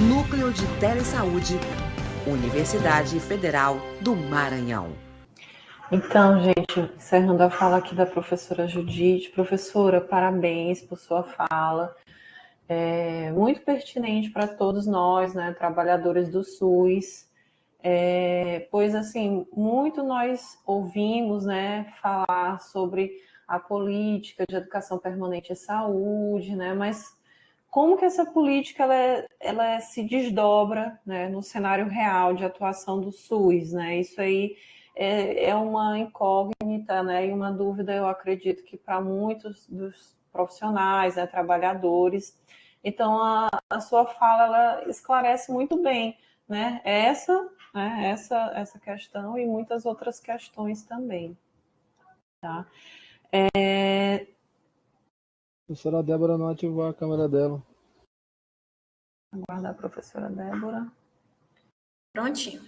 Núcleo de Telesaúde, Universidade Federal do Maranhão. Então, gente, encerrando a fala aqui da professora Judite. Professora, parabéns por sua fala. Muito pertinente para todos nós, né, trabalhadores do SUS, pois, assim, muito nós ouvimos, né, falar sobre a política de educação permanente e saúde, né, mas como que essa política ela se desdobra, né, no cenário real de atuação do SUS, né? Isso aí é uma incógnita, né, e uma dúvida, eu acredito que para muitos dos profissionais, né, trabalhadores. Então, a sua fala ela esclarece muito bem, né, essa questão e muitas outras questões também, tá? A professora Débora não ativou a câmera dela. Aguardar a professora Débora. Prontinho.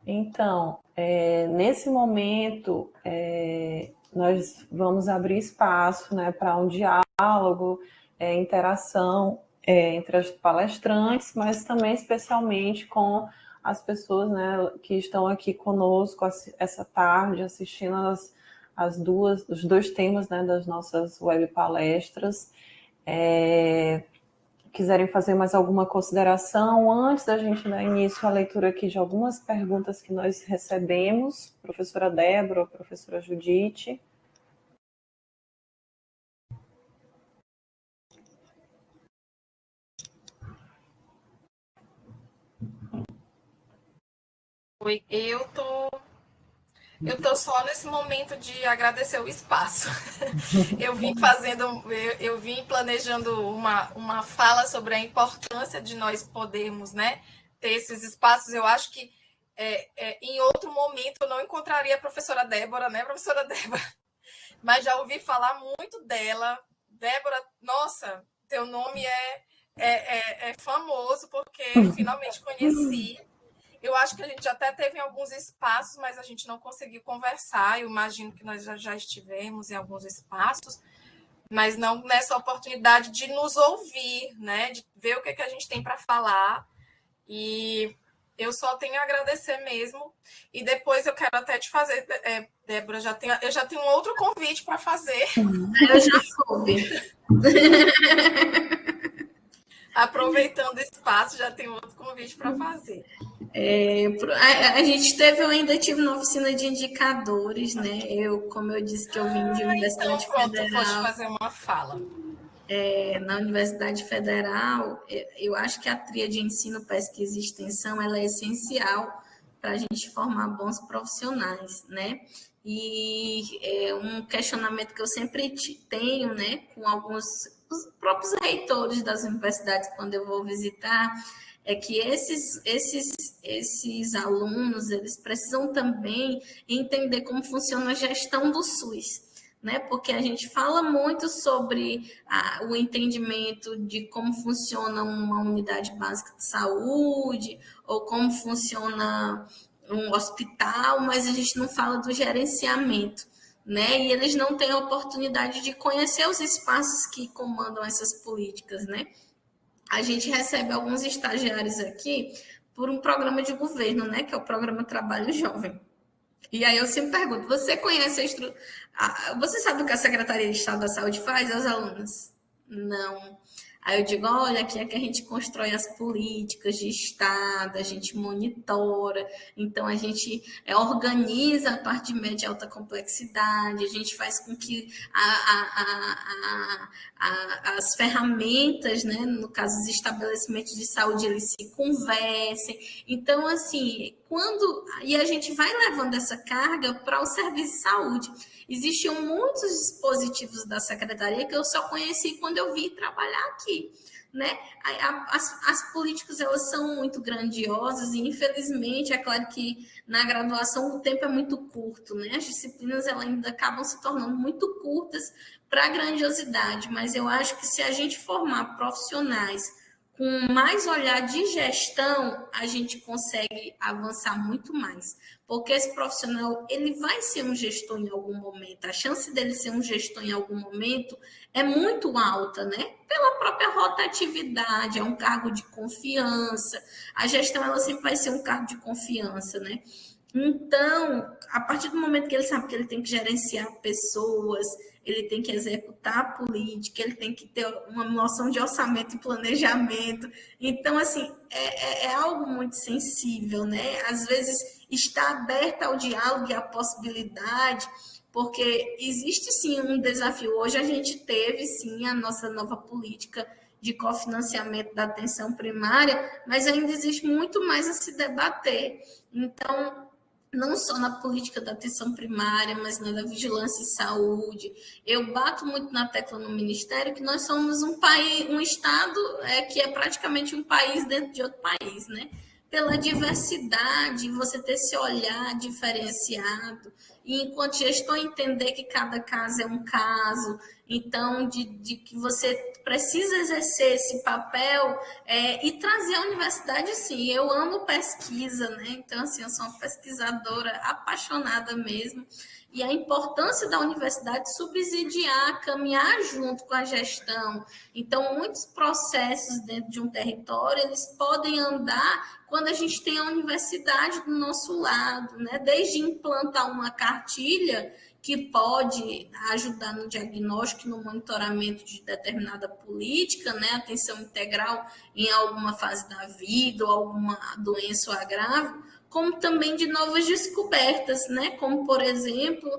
Então, nesse momento, nós vamos abrir espaço, né, para um diálogo, interação entre as palestrantes, mas também especialmente com as pessoas, né, que estão aqui conosco essa tarde, assistindo os dois temas, né, das nossas web palestras. Quiserem fazer mais alguma consideração antes da gente dar início à leitura aqui de algumas perguntas que nós recebemos, professora Débora, professora Judite. Oi, eu tô só nesse momento de agradecer o espaço. Eu vim planejando uma fala sobre a importância de nós podermos, né, ter esses espaços. Eu acho que em outro momento eu não encontraria a professora Débora, né, professora Débora? Mas já ouvi falar muito dela. Débora, nossa, teu nome é famoso, porque eu finalmente conheci. Eu acho que a gente até teve em alguns espaços, mas a gente não conseguiu conversar. Eu imagino que nós já estivemos em alguns espaços, mas não nessa oportunidade de nos ouvir, né? De ver o que a gente tem para falar. E eu só tenho a agradecer mesmo. E depois eu quero até te fazer, Débora, eu já tenho um outro convite para fazer. Eu já soube. Aproveitando o espaço, já tenho outro convite para fazer. A gente ainda tive uma oficina de indicadores, né? Como eu disse que eu vim de Universidade Então, pronto, Federal. vou te fazer uma fala. Na Universidade Federal, eu acho que a tríade ensino, pesquisa e extensão ela é essencial para a gente formar bons profissionais, né? E um questionamento que eu sempre tenho, né, com os próprios reitores das universidades quando eu vou visitar, é que esses alunos, eles precisam também entender como funciona a gestão do SUS, né? Porque a gente fala muito sobre o entendimento de como funciona uma unidade básica de saúde ou como funciona um hospital, mas a gente não fala do gerenciamento, né? E eles não têm a oportunidade de conhecer os espaços que comandam essas políticas, né? A gente recebe alguns estagiários aqui por um programa de governo, né? Que é o Programa Trabalho Jovem. E aí eu sempre pergunto, você conhece você sabe o que a Secretaria de Estado da Saúde faz aos alunos? Não. Aí eu digo, olha, aqui é que a gente constrói as políticas de Estado, a gente monitora, então a gente organiza a parte de média e alta complexidade, a gente faz com que as ferramentas, né, no caso os estabelecimentos de saúde, eles se conversem. Então, assim, e a gente vai levando essa carga para o serviço de saúde. Existiam muitos dispositivos da secretaria que eu só conheci quando eu vim trabalhar aqui, né? As políticas, elas são muito grandiosas e, infelizmente, é claro que na graduação o tempo é muito curto, né? As disciplinas elas ainda acabam se tornando muito curtas para a grandiosidade, mas eu acho que se a gente formar profissionais com mais olhar de gestão, a gente consegue avançar muito mais. Porque esse profissional, ele vai ser um gestor em algum momento. A chance dele ser um gestor em algum momento é muito alta, né? Pela própria rotatividade, é um cargo de confiança. A gestão, ela sempre vai ser um cargo de confiança, né? Então, a partir do momento que ele sabe que ele tem que gerenciar pessoas, ele tem que executar a política, ele tem que ter uma noção de orçamento e planejamento. Então, assim, é algo muito sensível, né? Às vezes, está aberta ao diálogo e à possibilidade, porque existe, sim, um desafio. Hoje a gente teve, sim, a nossa nova política de cofinanciamento da atenção primária, mas ainda existe muito mais a se debater. Então, não só na política da atenção primária, mas na da vigilância em saúde. Eu bato muito na tecla no Ministério que nós somos um país, um estado que é praticamente um país dentro de outro país, né? Pela diversidade, você ter esse olhar diferenciado, e enquanto gestor entender que cada caso é um caso, então de que você precisa exercer esse papel e trazer a universidade, sim. Eu amo pesquisa, né? Então, assim, eu sou uma pesquisadora apaixonada mesmo, e a importância da universidade subsidiar, caminhar junto com a gestão. Então, muitos processos dentro de um território, eles podem andar quando a gente tem a universidade do nosso lado, né? Desde implantar uma cartilha que pode ajudar no diagnóstico e no monitoramento de determinada política, né? Atenção integral em alguma fase da vida ou alguma doença ou agravo, como também de novas descobertas, né? Como, por exemplo,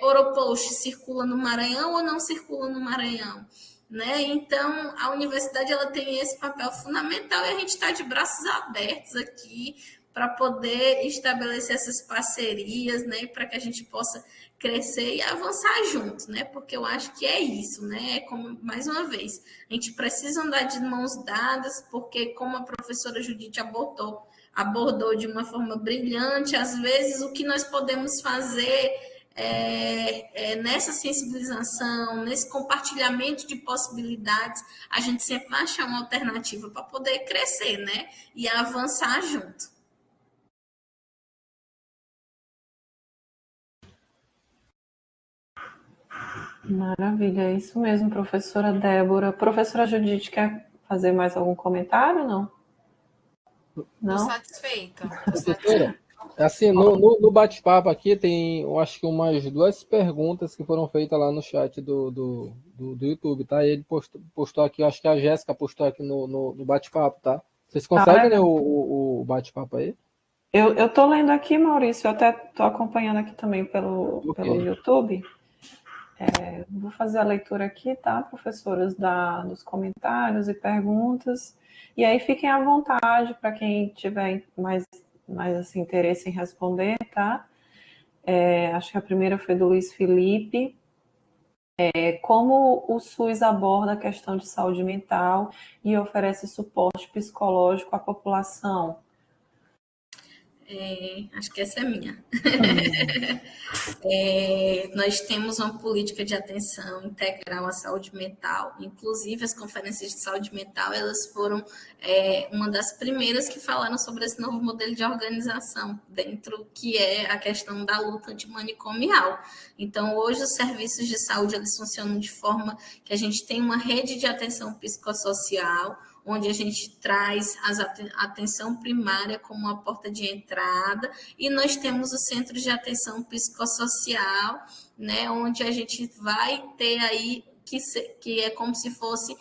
Oropost circula no Maranhão ou não circula no Maranhão? Né? Então, a universidade ela tem esse papel fundamental e a gente está de braços abertos aqui para poder estabelecer essas parcerias, né? Para que a gente possa crescer e avançar junto, né? Porque eu acho que é isso, né? É como, mais uma vez, a gente precisa andar de mãos dadas, porque, como a professora Judite abordou de uma forma brilhante, às vezes o que nós podemos fazer nessa sensibilização, nesse compartilhamento de possibilidades, a gente sempre vai achar uma alternativa para poder crescer, né? E avançar junto. Maravilha, é isso mesmo, professora Débora. Professora Judite, quer fazer mais algum comentário, não? Não? Estou satisfeita. Professora, assim, no bate-papo aqui tem, eu acho que umas 2 perguntas que foram feitas lá no chat do YouTube, tá? E ele postou aqui, eu acho que a Jéssica postou aqui no bate-papo, tá? Vocês conseguem ler o bate-papo aí? Eu tô lendo aqui, Maurício, eu até tô acompanhando aqui também pelo YouTube. Vou fazer a leitura aqui, tá, professoras, dos comentários e perguntas. E aí fiquem à vontade para quem tiver mais assim, interesse em responder, tá? Acho que a primeira foi do Luiz Felipe. Como o SUS aborda a questão de saúde mental e oferece suporte psicológico à população? Acho que essa é minha. Nós temos uma política de atenção integral à saúde mental. Inclusive, as conferências de saúde mental, elas foram uma das primeiras que falaram sobre esse novo modelo de organização, dentro que é a questão da luta antimanicomial. Então, hoje, os serviços de saúde, eles funcionam de forma que a gente tem uma rede de atenção psicossocial, onde a gente traz a atenção primária como uma porta de entrada, e nós temos os centros de atenção psicossocial, né, onde a gente vai ter aí, que é como se fosse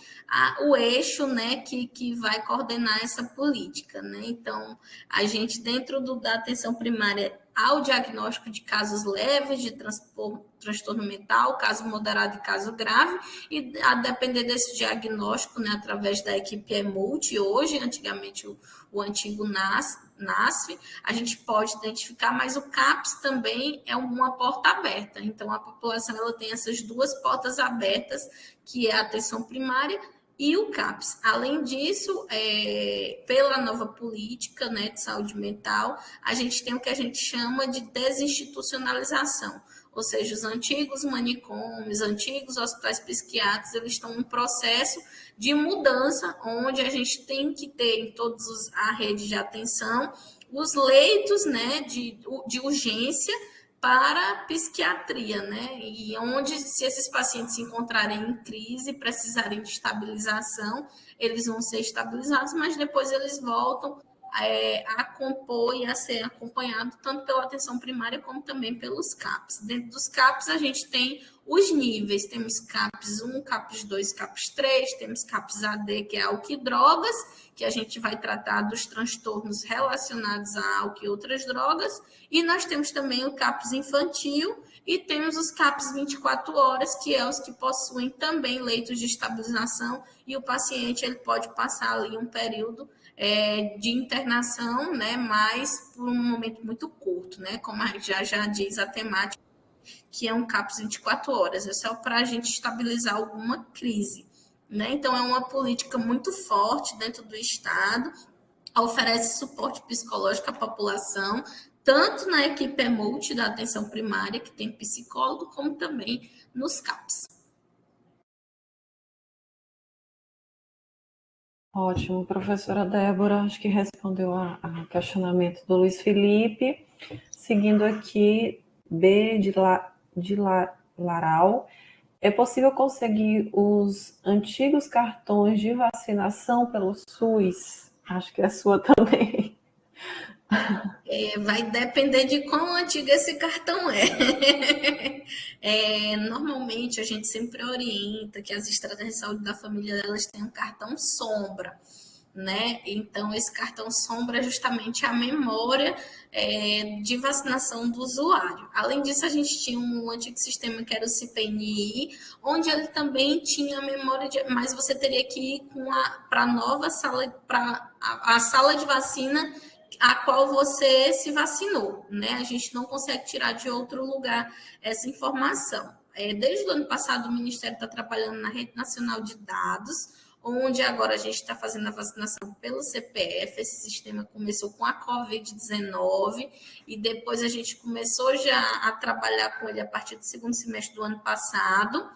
o eixo, né, que vai coordenar essa política, né? Então, a gente, dentro da atenção primária, ao diagnóstico de casos leves de transtorno mental, caso moderado e caso grave, e a depender desse diagnóstico, né, através da equipe EMULT, hoje, antigamente o antigo NASF, a gente pode identificar, mas o CAPS também é uma porta aberta. Então, a população ela tem essas 2 portas abertas, que é a atenção primária e o CAPS. Além disso, pela nova política, né, de saúde mental, a gente tem o que a gente chama de desinstitucionalização, ou seja, os antigos manicômios, antigos hospitais psiquiátricos, eles estão em um processo de mudança, onde a gente tem que ter em todos a rede de atenção os leitos, né, de urgência para a psiquiatria, né? E onde, se esses pacientes se encontrarem em crise, precisarem de estabilização, eles vão ser estabilizados, mas depois eles voltam a compor e a ser acompanhado tanto pela atenção primária como também pelos CAPs. Dentro dos CAPs, a gente tem os níveis, temos CAPs 1, CAPs 2, CAPs 3, temos CAPs AD, que é álcool e drogas, que a gente vai tratar dos transtornos relacionados a álcool e outras drogas, e nós temos também o CAPs infantil, e temos os CAPs 24 horas, que é os que possuem também leitos de estabilização, e o paciente ele pode passar ali um período de internação, né, mas por um momento muito curto, né, como a gente já diz a temática, que é um CAPS 24 horas, é só para a gente estabilizar alguma crise, né? Então, é uma política muito forte dentro do Estado, oferece suporte psicológico à população, tanto na equipe EMULT da atenção primária, que tem psicólogo, como também nos CAPs. Ótimo, professora Débora, acho que respondeu a questionamento do Luiz Felipe. Seguindo aqui, B de Laral, é possível conseguir os antigos cartões de vacinação pelo SUS? Acho que é a sua também. Vai depender de quão antigo esse cartão é. Normalmente, a gente sempre orienta que as estratégias de saúde da família elas têm um cartão sombra, né? Então, esse cartão sombra é justamente a memória de vacinação do usuário. Além disso, a gente tinha um antigo sistema que era o CPNI, onde ele também tinha memória, mas você teria que ir para a nova sala, para a sala de vacina a qual você se vacinou, né? A gente não consegue tirar de outro lugar essa informação. Desde o ano passado, o Ministério está trabalhando na Rede Nacional de Dados, onde agora a gente está fazendo a vacinação pelo CPF. Esse sistema começou com a Covid-19 e depois a gente começou já a trabalhar com ele a partir do segundo semestre do ano passado.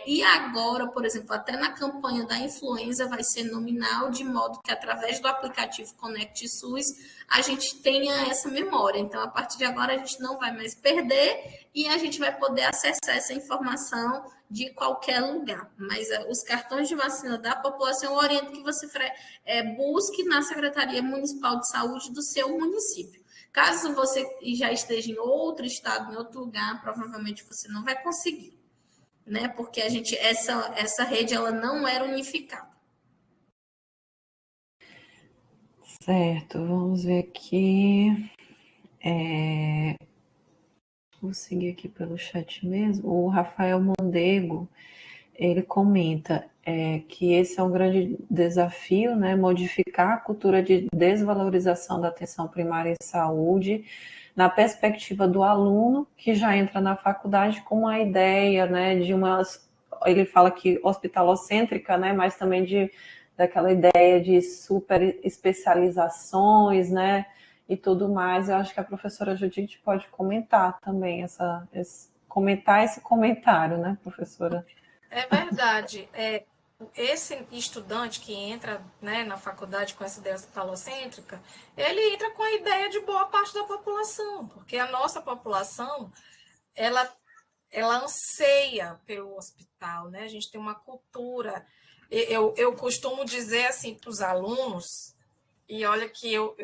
E agora, por exemplo, até na campanha da influenza vai ser nominal, de modo que através do aplicativo Conect SUS a gente tenha essa memória. Então, a partir de agora a gente não vai mais perder e a gente vai poder acessar essa informação de qualquer lugar. Mas os cartões de vacina da população, eu oriento que você busque na Secretaria Municipal de Saúde do seu município. Caso você já esteja em outro estado, em outro lugar, provavelmente você não vai conseguir, né? Porque essa rede ela não era unificada. Certo, vamos ver aqui. Vou seguir aqui pelo chat mesmo. O Rafael Mondego, ele comenta que esse é um grande desafio, né? Modificar a cultura de desvalorização da atenção primária em saúde, na perspectiva do aluno que já entra na faculdade com uma ideia, né, ele fala que hospitalocêntrica, né, mas também daquela ideia de super especializações, né, e tudo mais. Eu acho que a professora Judite pode comentar também comentar esse comentário, né, professora? É verdade. Esse estudante que entra, né, na faculdade com essa ideia hospitalocêntrica, ele entra com a ideia de boa parte da população, porque a nossa população, ela anseia pelo hospital, né? A gente tem uma cultura. Eu costumo dizer assim para os alunos, e olha que eu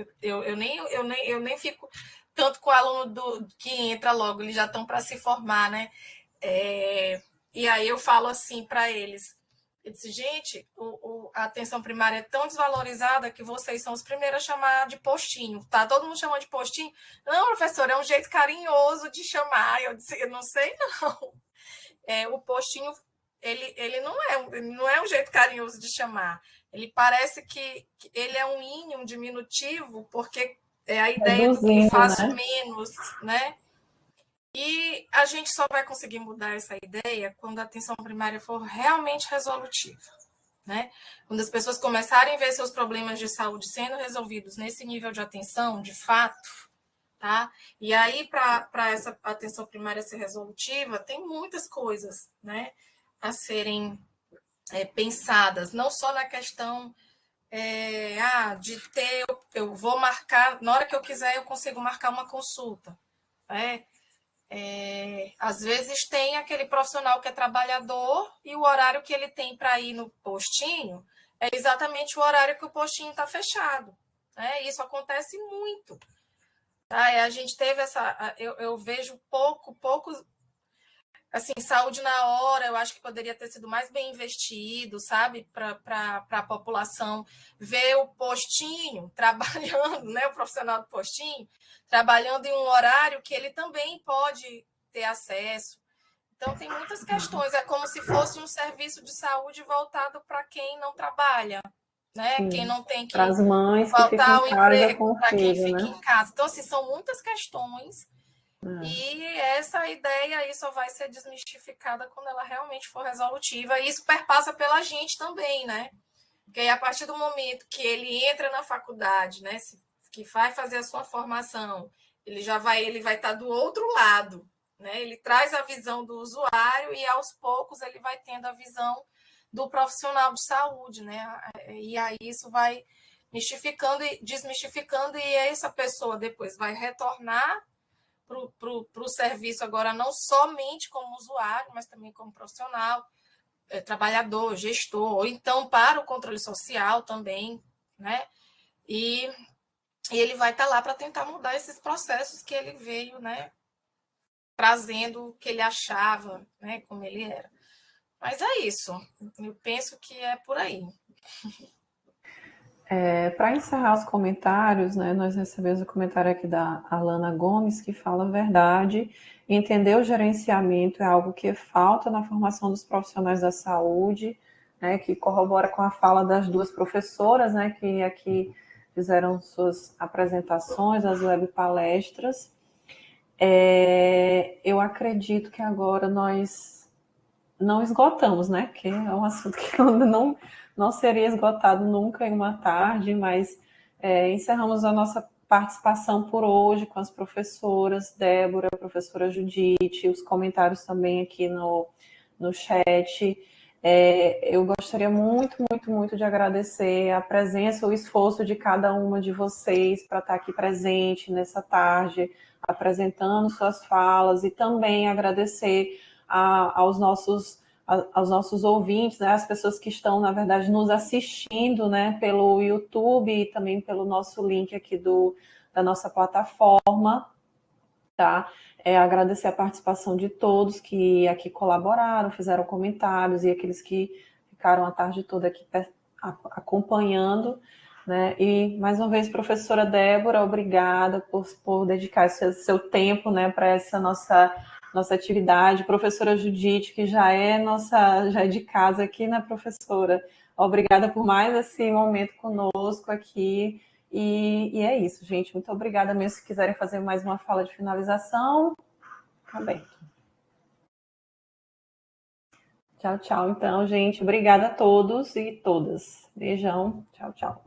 nem fico tanto com o aluno que entra logo, eles já estão para se formar, né? E aí eu falo assim para eles, eu disse, gente, a atenção primária é tão desvalorizada que vocês são os primeiros a chamar de postinho, tá? Todo mundo chama de postinho. Não, professor, é um jeito carinhoso de chamar. Eu disse, eu não sei, não. O postinho, ele não é um jeito carinhoso de chamar. Ele parece que ele é um índio, um diminutivo, porque é a ideia do que faço, né? Menos, né? E a gente só vai conseguir mudar essa ideia quando a atenção primária for realmente resolutiva, né? Quando as pessoas começarem a ver seus problemas de saúde sendo resolvidos nesse nível de atenção, de fato, tá? E aí, para essa atenção primária ser resolutiva, tem muitas coisas, né, a serem pensadas, não só na questão de ter, eu vou marcar, na hora que eu quiser, eu consigo marcar uma consulta, né? Às vezes tem aquele profissional que é trabalhador e o horário que ele tem para ir no postinho é exatamente o horário que o postinho está fechado. Né? Isso acontece muito. Tá? A gente teve eu vejo poucos. Assim, saúde na hora, eu acho que poderia ter sido mais bem investido, sabe, para a população ver o postinho trabalhando, né, o profissional do postinho, trabalhando em um horário que ele também pode ter acesso. Então, tem muitas questões. É como se fosse um serviço de saúde voltado para quem não trabalha, né? Sim. Quem não tem que para as mães que faltar ficam ao em casa emprego, com o para quem filho, fica né? em casa. Então, assim, são muitas questões. E essa ideia aí só vai ser desmistificada quando ela realmente for resolutiva. E isso perpassa pela gente também, né? Porque aí, a partir do momento que ele entra na faculdade, né? Que vai fazer a sua formação, ele vai estar do outro lado, né? Ele traz a visão do usuário e aos poucos ele vai tendo a visão do profissional de saúde, né? E aí isso vai mistificando e desmistificando, e essa pessoa depois vai retornar para o serviço agora, não somente como usuário, mas também como profissional, trabalhador, gestor, ou então para o controle social também, né? E ele vai estar lá para tentar mudar esses processos que ele veio, né? Trazendo o que ele achava, né? Como ele era. Mas é isso. Eu penso que é por aí. Para encerrar os comentários, né, nós recebemos o comentário aqui da Alana Gomes, que fala a verdade. Entender o gerenciamento é algo que falta na formação dos profissionais da saúde, né, que corrobora com a fala das duas professoras, né, que aqui fizeram suas apresentações, as web palestras. Eu acredito que agora nós não esgotamos, né? Que é um assunto que não seria esgotado nunca em uma tarde, mas encerramos a nossa participação por hoje com as professoras Débora, a professora Judite, os comentários também aqui no chat. Eu gostaria muito, muito, muito de agradecer a presença, o esforço de cada uma de vocês para estar aqui presente nessa tarde, apresentando suas falas, e também agradecer aos nossos ouvintes, né, as pessoas que estão, na verdade, nos assistindo, né, pelo YouTube e também pelo nosso link aqui da nossa plataforma, tá? Agradecer a participação de todos que aqui colaboraram, fizeram comentários, e aqueles que ficaram a tarde toda aqui acompanhando, né? E, mais uma vez, professora Débora, obrigada por dedicar seu tempo, né, para essa nossa atividade. Professora Judite, que já é de casa aqui, né, professora? Obrigada por mais esse momento conosco aqui. E é isso, gente. Muito obrigada mesmo. Se quiserem fazer mais uma fala de finalização, tá aberto. Tchau, tchau. Então, gente, obrigada a todos e todas. Beijão. Tchau, tchau.